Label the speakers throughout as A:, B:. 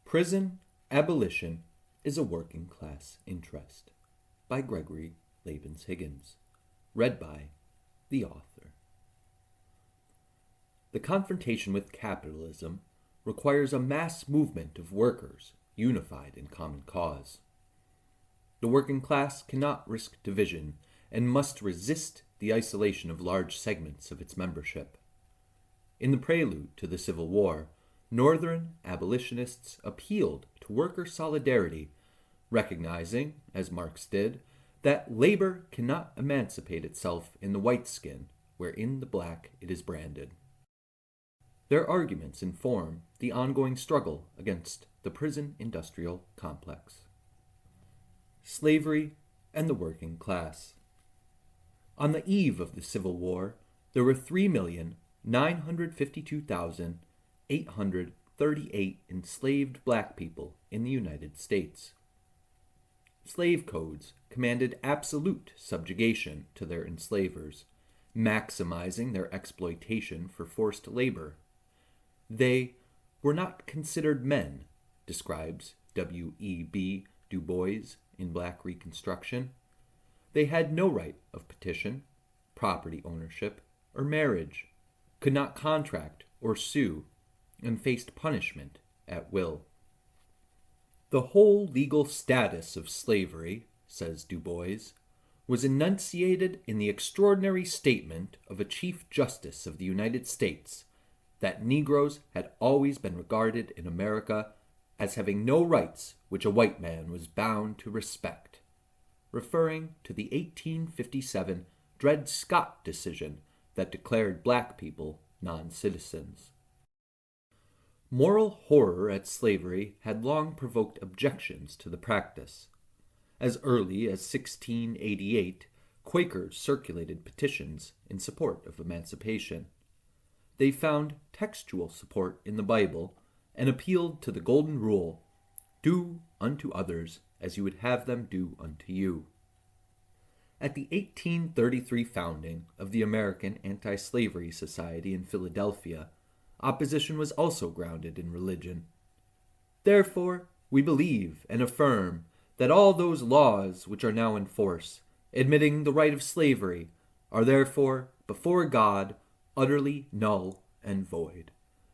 A: Prison Abolition is a Working Class Interest by Gregory Labens Higgins. Read by the author. The confrontation with capitalism requires a mass movement of workers unified in common cause. The working class cannot risk division and must resist the isolation of large segments of its membership. In the prelude to the Civil War, Northern abolitionists appealed to worker solidarity, recognizing, as Marx did, that labor cannot emancipate itself in the white skin, where in the black it is branded. Their arguments inform the ongoing struggle against the prison industrial complex. Slavery and the working class. On the eve of the Civil War, there were 3,952,838 enslaved black people in the United States. Slave codes commanded absolute subjugation to their enslavers, maximizing their exploitation for forced labor. They were not considered men, describes W.E.B. Du Bois in Black Reconstruction. They had no right of petition, property ownership, or marriage, could not contract or sue, and faced punishment at will. The whole legal status of slavery, says Du Bois, was enunciated in the extraordinary statement of a Chief Justice of the United States that Negroes had always been regarded in America as having no rights which a white man was bound to respect, referring to the 1857 Dred Scott decision that declared black people non-citizens. Moral horror at slavery had long provoked objections to the practice. As early as 1688, Quakers circulated petitions in support of emancipation. They found textual support in the Bible and appealed to the Golden Rule, "Do unto others as you would have them do unto you." At the 1833 founding of the American Anti-Slavery Society in Philadelphia, opposition was also grounded in religion. "Therefore, we believe and affirm that all those laws which are now in force, admitting the right of slavery, are therefore, before God, utterly null and void,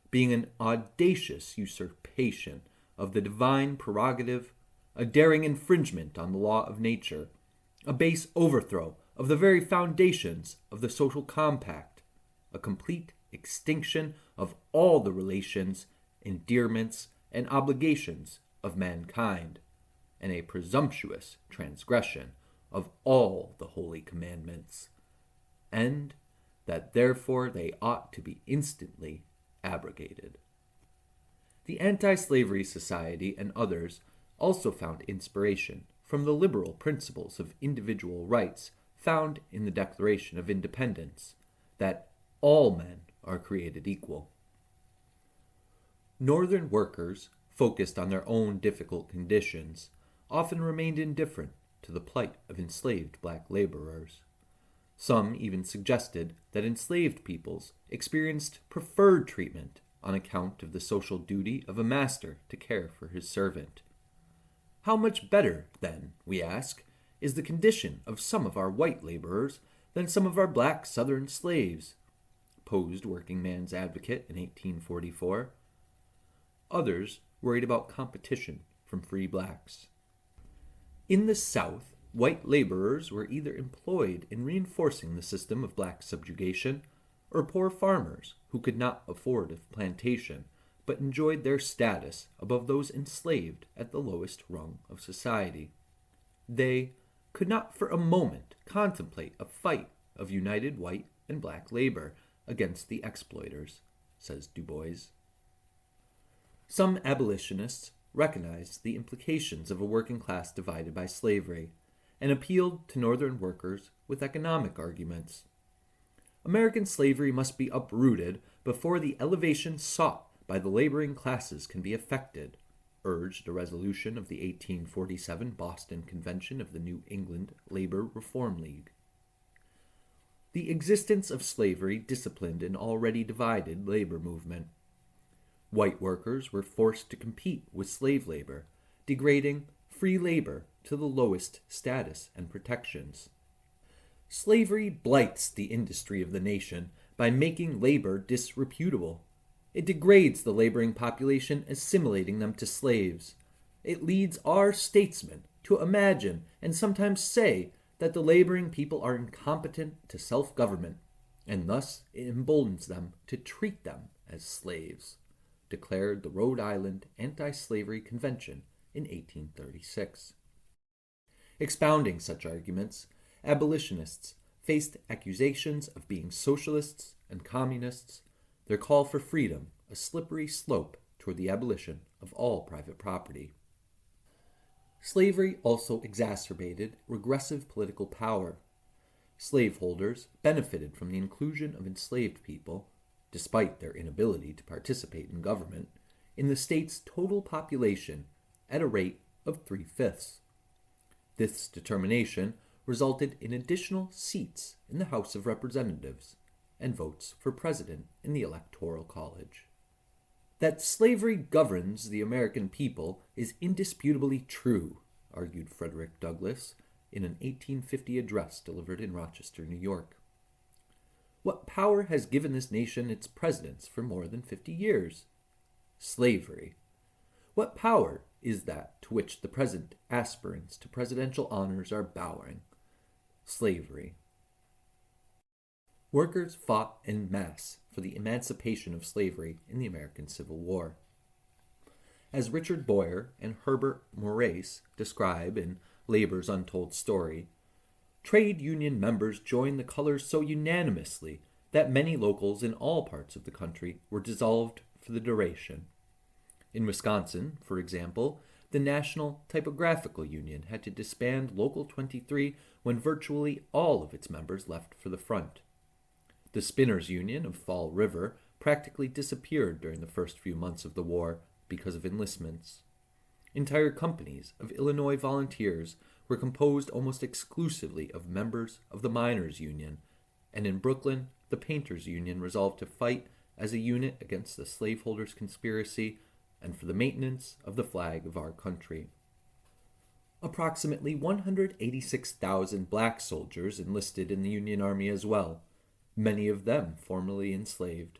A: being an audacious usurpation of the divine prerogative, a daring infringement on the law of nature, a base overthrow of the very foundations of the social compact, a complete extinction of all the relations, endearments, and obligations of mankind, and a presumptuous transgression of all the holy commandments, and that therefore they ought to be instantly abrogated." The Anti-Slavery Society and others also found inspiration from the liberal principles of individual rights found in the Declaration of Independence, that all men are created equal. Northern workers, focused on their own difficult conditions, often remained indifferent to the plight of enslaved black laborers. Some even suggested that enslaved peoples experienced preferred treatment on account of the social duty of a master to care for his servant. How much better, then, we ask, is the condition of some of our white laborers than some of our black Southern slaves? Posed Working Man's Advocate in 1844. Others worried about competition from free blacks. In the South, white laborers were either employed in reinforcing the system of black subjugation, or poor farmers who could not afford a plantation, but enjoyed their status above those enslaved at the lowest rung of society. They could not for a moment contemplate a fight of united white and black labor against the exploiters, says Du Bois. Some abolitionists recognized the implications of a working class divided by slavery, and appealed to Northern workers with economic arguments. American slavery must be uprooted before the elevation sought by the laboring classes can be effected, urged a resolution of the 1847 Boston Convention of the New England Labor Reform League. The existence of slavery disciplined an already divided labor movement. White workers were forced to compete with slave labor, degrading free labor to the lowest status and protections. Slavery blights the industry of the nation by making labor disreputable. It degrades the laboring population, assimilating them to slaves. It leads our statesmen to imagine and sometimes say that the laboring people are incompetent to self-government, and thus it emboldens them to treat them as slaves, declared the Rhode Island Anti-Slavery Convention in 1836. Expounding such arguments, abolitionists faced accusations of being socialists and communists, their call for freedom a slippery slope toward the abolition of all private property. Slavery also exacerbated regressive political power. Slaveholders benefited from the inclusion of enslaved people, despite their inability to participate in government, in the state's total population at a rate of 3/5. This determination resulted in additional seats in the House of Representatives and votes for president in the Electoral College. That slavery governs the American people is indisputably true, argued Frederick Douglass in an 1850 address delivered in Rochester, New York. What power has given this nation its presidents for more than 50 years? Slavery. What power is that to which the present aspirants to presidential honors are bowing? Slavery. Workers fought en masse for the emancipation of slavery in the American Civil War. As Richard Boyer and Herbert Morace describe in Labor's Untold Story, trade union members joined the colors so unanimously that many locals in all parts of the country were dissolved for the duration. In Wisconsin, for example, the National Typographical Union had to disband Local 23 when virtually all of its members left for the front. The Spinners Union of Fall River practically disappeared during the first few months of the war because of enlistments. Entire companies of Illinois volunteers were composed almost exclusively of members of the Miners Union, and in Brooklyn, the Painters Union resolved to fight as a unit against the slaveholders' conspiracy and for the maintenance of the flag of our country. Approximately 186,000 black soldiers enlisted in the Union Army as well, many of them formerly enslaved,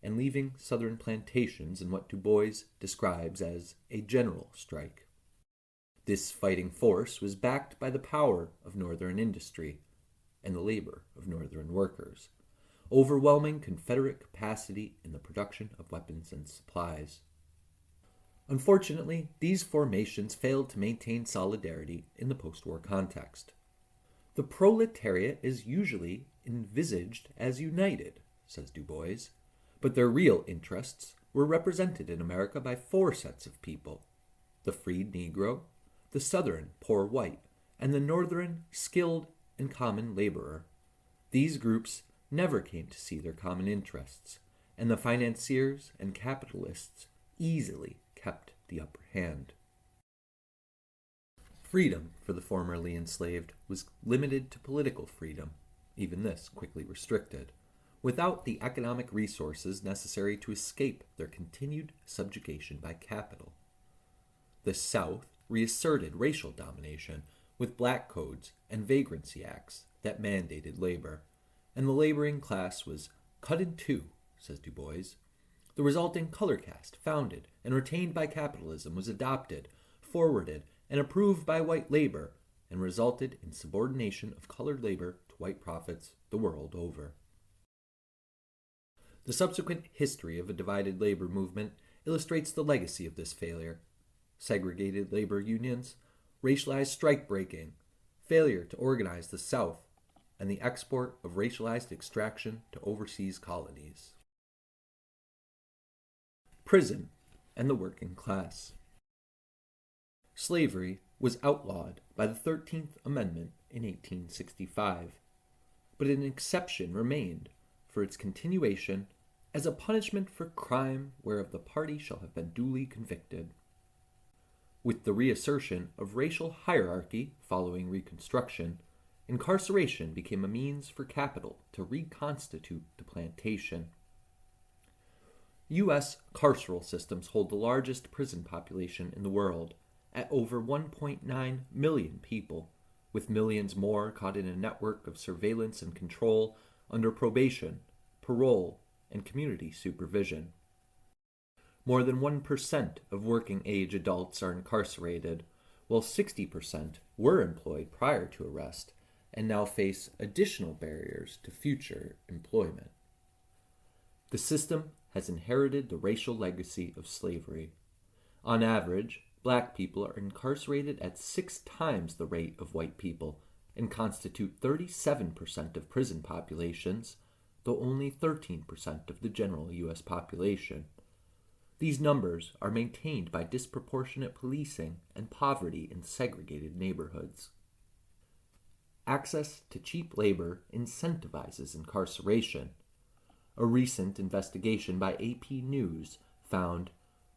A: and leaving southern plantations in what Du Bois describes as a general strike. This fighting force was backed by the power of northern industry and the labor of northern workers, overwhelming Confederate capacity in the production of weapons and supplies. Unfortunately, these formations failed to maintain solidarity in the post-war context. The proletariat is usually envisaged as united, says Du Bois, but their real interests were represented in America by four sets of people: the freed Negro, the Southern poor white, and the Northern skilled and common laborer. These groups never came to see their common interests, and the financiers and capitalists easily kept the upper hand. Freedom for the formerly enslaved was limited to political freedom, even this quickly restricted, without the economic resources necessary to escape their continued subjugation by capital. The South reasserted racial domination with black codes and vagrancy acts that mandated labor, and the laboring class was cut in two, says Du Bois. The resulting color caste, founded and retained by capitalism, was adopted, forwarded, and approved by white labor, and resulted in subordination of colored labor to white profits the world over. The subsequent history of a divided labor movement illustrates the legacy of this failure. Segregated labor unions, racialized strike breaking, failure to organize the South, and the export of racialized extraction to overseas colonies. Prison and the working class. Slavery was outlawed by the 13th Amendment in 1865, but an exception remained for its continuation as a punishment for crime whereof the party shall have been duly convicted. With the reassertion of racial hierarchy following Reconstruction, incarceration became a means for capital to reconstitute the plantation. U.S. carceral systems hold the largest prison population in the world, at over 1.9 million people, with millions more caught in a network of surveillance and control under probation, parole, and community supervision. More than 1% of working-age adults are incarcerated, while 60% were employed prior to arrest and now face additional barriers to future employment. The system has inherited the racial legacy of slavery. On average, black people are incarcerated at 6 times the rate of white people and constitute 37% of prison populations, though only 13% of the general U.S. population. These numbers are maintained by disproportionate policing and poverty in segregated neighborhoods. Access to cheap labor incentivizes incarceration. A recent investigation by AP News found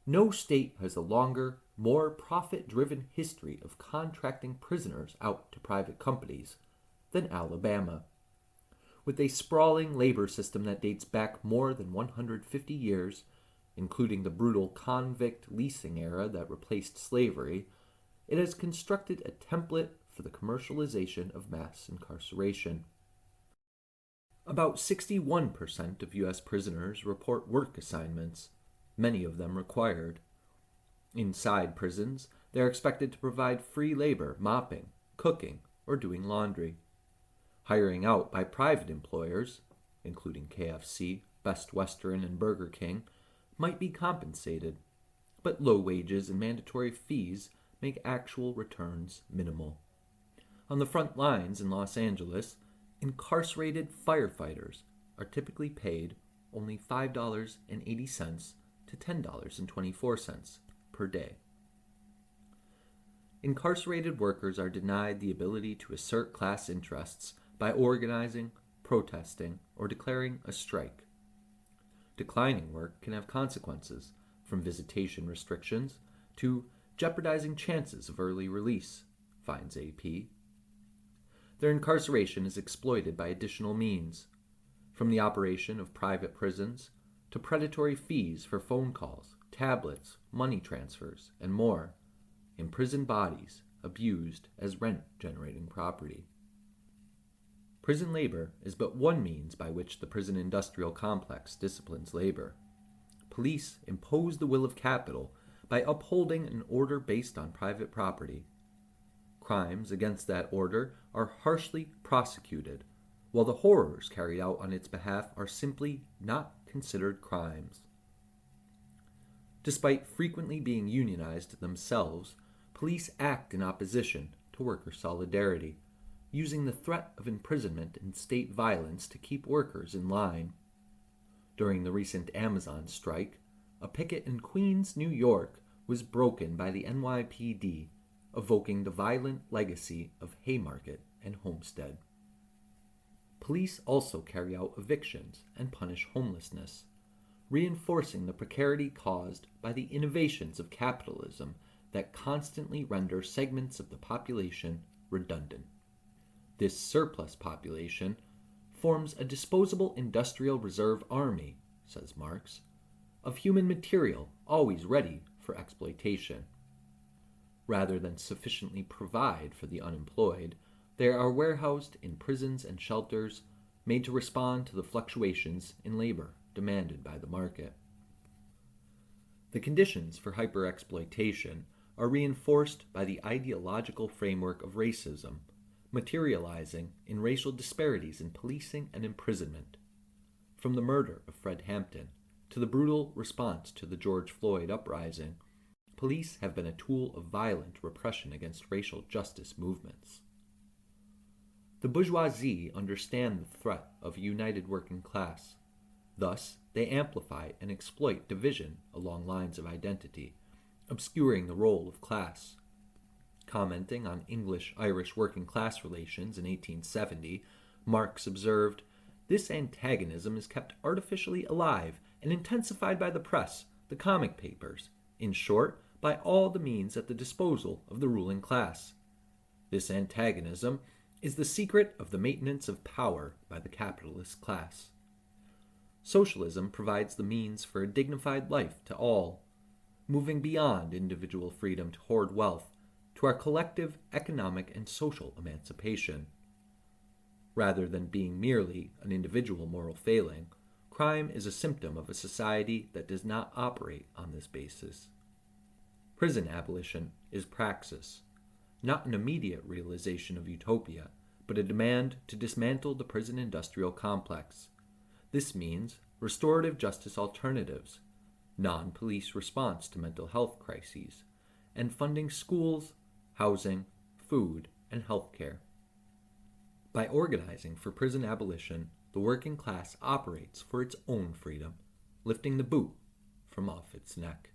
A: no state has a longer, more profit-driven history of contracting prisoners out to private companies than Alabama. With a sprawling labor system that dates back more than 150 years, including the brutal convict leasing era that replaced slavery, it has constructed a template for the commercialization of mass incarceration. About 61% of U.S. prisoners report work assignments, many of them required. Inside prisons, they are expected to provide free labor mopping, cooking, or doing laundry. Hiring out by private employers, including KFC, Best Western, and Burger King, might be compensated, but low wages and mandatory fees make actual returns minimal. On the front lines in Los Angeles, incarcerated firefighters are typically paid only $5.80 to $10.24 per day. Incarcerated workers are denied the ability to assert class interests by organizing, protesting, or declaring a strike. Declining work can have consequences, from visitation restrictions to jeopardizing chances of early release, finds AP. Their incarceration is exploited by additional means, from the operation of private prisons to predatory fees for phone calls, tablets, money transfers, and more, imprisoned bodies abused as rent-generating property. Prison labor is but one means by which the prison industrial complex disciplines labor. Police impose the will of capital by upholding an order based on private property. Crimes against that order are harshly prosecuted, while the horrors carried out on its behalf are simply not considered crimes. Despite frequently being unionized themselves, police act in opposition to worker solidarity, using the threat of imprisonment and state violence to keep workers in line. During the recent Amazon strike, a picket in Queens, New York, was broken by the NYPD, evoking the violent legacy of Haymarket and Homestead. Police also carry out evictions and punish homelessness, reinforcing the precarity caused by the innovations of capitalism that constantly render segments of the population redundant. This surplus population forms a disposable industrial reserve army, says Marx, of human material always ready for exploitation. Rather than sufficiently provide for the unemployed, they are warehoused in prisons and shelters made to respond to the fluctuations in labor demanded by the market. The conditions for hyperexploitation are reinforced by the ideological framework of racism, materializing in racial disparities in policing and imprisonment. From the murder of Fred Hampton to the brutal response to the George Floyd uprising, police have been a tool of violent repression against racial justice movements. The bourgeoisie understand the threat of a united working class. Thus, they amplify and exploit division along lines of identity, obscuring the role of class. Commenting on English-Irish working class relations in 1870, Marx observed, "This antagonism is kept artificially alive and intensified by the press, the comic papers, in short, by all the means at the disposal of the ruling class. This antagonism is the secret of the maintenance of power by the capitalist class." Socialism provides the means for a dignified life to all, moving beyond individual freedom to hoard wealth to our collective economic and social emancipation. Rather than being merely an individual moral failing, crime is a symptom of a society that does not operate on this basis. Prison abolition is praxis, not an immediate realization of utopia, but a demand to dismantle the prison industrial complex. This means restorative justice alternatives, non-police response to mental health crises, and funding schools, housing, food, and health care. By organizing for prison abolition, the working class operates for its own freedom, lifting the boot from off its neck.